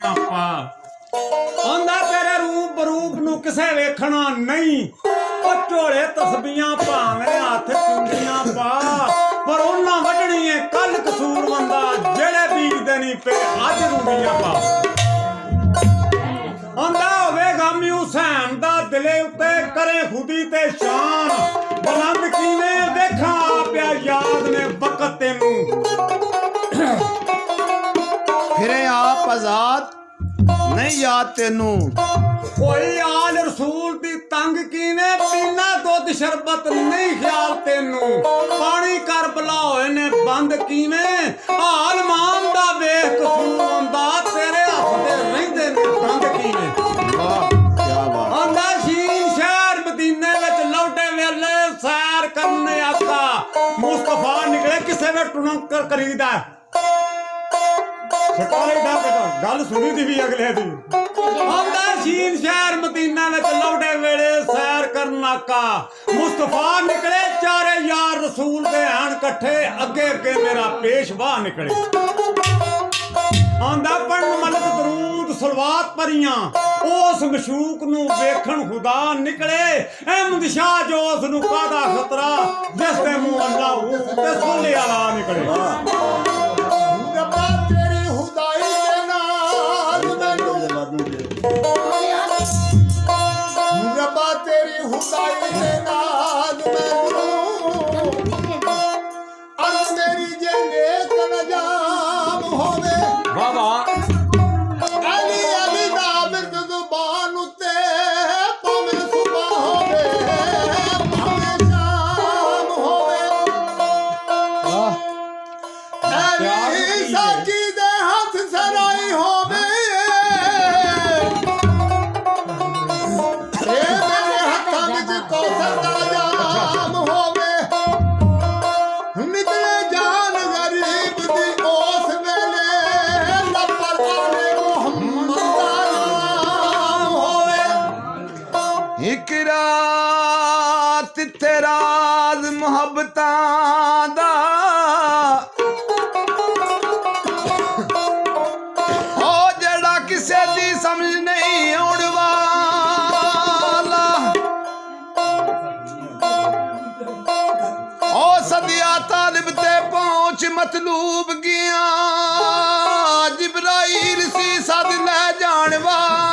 ਆਪਾ ਆਂਦਾ ਤੇਰੇ ਰੂਪ ਬਰੂਪ ਨੂੰ ਕਿਸੇ ਵੇਖਣਾ ਨਹੀਂ। ਉਹ ਝੋਲੇ ਤਸਬੀਆਂ ਭਾਵੇਂ ਹੱਥ ਚੁੰਡੀਆਂ ਪਾ, ਪਰ ਉਹਨਾਂ ਵੱਢਣੀ ਏ ਕੱਲ ਕਸੂਰ ਬੰਦਾ ਜਿਹੜੇ ਬੀਜਦੇ ਨਹੀਂ ਪਏ ਅੱਜ ਰੂਬੀਆਂ ਪਾ। ਆਂਦਾ ਹੋਵੇ ਗਾਮੀ ਹੁਸੈਨ ਦਾ ਦਿਲੇ ਉੱਤੇ ਕਰੇ ਖੁਦੀ ਤੇ ਸ਼ਾਨ, ਬੁਲੰਦ ਕਿਵੇਂ ਵੇਖਾਂ ਪਿਆ ਯਾਦ ਨੇ ਵਕਤ ਤੈਨੂੰ। ਫਿਰੇ ਆਪ ਆਜ਼ਾਦ ਨਹੀਂ ਯਾਦ ਤੈਨੂੰ। ਕੋਈ ਆਲ ਰਸੂਲ ਦੀ ਤੰਗ ਕਿਵੇਂ ਪੀਣਾ ਦੁੱਧ ਸ਼ਰਬਤ ਨਹੀਂ ਖਿਆਲ ਤੈਨੂੰ। ਪਾਣੀ ਕਰਬਲਾ ਹੋਏ ਨੇ ਬੰਦ ਕਿਵੇਂ ਹਾਲ ਮਾਨ ਦਾ ਵੇਖ ਕਸੂਰ ਹੁੰਦਾ ਤੇਰੇ ਹੱਥ ਦੇ ਰਹਿੰਦੇ ਨੇ ਦੰਦ ਕਿਵੇਂ। ਵਾਹ ਕੀ ਬਾਤ। ਆਂਦਾ ਸ਼ੀਨ ਸ਼ਹਿਰ ਮਦੀਨੇ ਵਿੱਚ ਲੌਟੇ ਵੇਲੇ ਸੈਰ ਕਰਨੇ ਆਕਾ ਮੁਸਤਫਾ ਨਿਕਲੇ ਕਿਸੇ ਵੇ ਟੁਣਕ ਕਰੀਦਾ। ਸਕਾਲੇ ਦਾ ਗੱਲ ਸੁਣੀ ਦੀ ਵੀ ਅਗਲੇ ਦੀ। ਆਂਦਾ ਸ਼ੀਨ ਸ਼ਹਿਰ ਮਦੀਨਾ ਵਿੱਚ ਲੌਟੇ ਵੇਲੇ ਸੈਰ ਕਰਨ ਆਕਾ ਮੁਸਤਫਾ ਨਿਕਲੇ ਚਾਰੇ ਯਾਰ ਰਸੂਲ ਦੇ ਆਣ ਇਕੱਠੇ ਅੱਗੇ ਅੱਗੇ ਮੇਰਾ ਪੇਸ਼ਵਾ ਨਿਕਲੇ। ਆਂਦਾ ਪੜਨ ਮਲਕ ਦਰੂਦ ਸਲਵਾਤ ਪਰੀਆਂ ਉਸ ਮਸ਼ੂਕ ਨੂੰ ਵੇਖਣ ਖੁਦਾ ਨਿਕਲੇ। ਅਹਿਮਦ ਸ਼ਾਹ ਜੋ ਉਸ ਨੂੰ ਕਾਦਾ ਖਤਰਾ ਜਿਸ ਦੇ ਮੂੰਹ ਅੱਲਾਹ ਤੇ ਸੋਲੇ ਵਾਲਾ ਨਿਕਲੇ। ਰੱਬਾ ਤੇਰੀ ਹੁਦਾਈ ਦੇ ਨਾਲ ਮੈਨੂੰ ਅਰ ਮੇਰੀ ਜੰਗੇ ਕਨਜਾਮ ਹੋਵੇ। ਵਾਹ ਵਾਹ ਅਲੀ ਅਲੀ ਦਾ ਬਿਰਦ ਜ਼ੁਬਾਨ ਉੱਤੇ ਭਾਵੇਂ ਸੁਬਹ ਹੋਵੇ ਭਾਵੇਂ ਸ਼ਾਮ ਹੋਵੇ। ਅਲੀ ਸਾਜੀ ਦੇ ਹੱਥ ਸਰਾਈ ਹੋਵੇ ਕੌਸਰ ਦਾ ਜਾਮ ਹੋਵੇ। ਨਿਕਲੇ ਜਾਨ ਗਰੀਬ ਦੀ ਉਸ ਵੇਲੇ ਲੱਪਰ ਆਲੇ ਮੁਹੰਮਦ ਦਾ ਨਾਮ ਹੋਵੇ। ਇੱਕ ਰਾਤ ਤੇ ਰਾਜ਼ ਮੁਹੱਬਤਾਂ ਦਾ ਉਹ ਜਿਹੜਾ ਕਿਸੇ ਦੀ ਸਮਝ ਨਹੀਂ ਆਉਣ ਸਦਿਆ ਤਾਲਿਬ ਤੇ ਪਹੁੰਚ ਮਤਲੂਬ ਗਿਆ ਜਿਬਰਾਈਲ ਸੀ ਸਦ ਲੈ ਜਾਣ ਵਾਲਾ।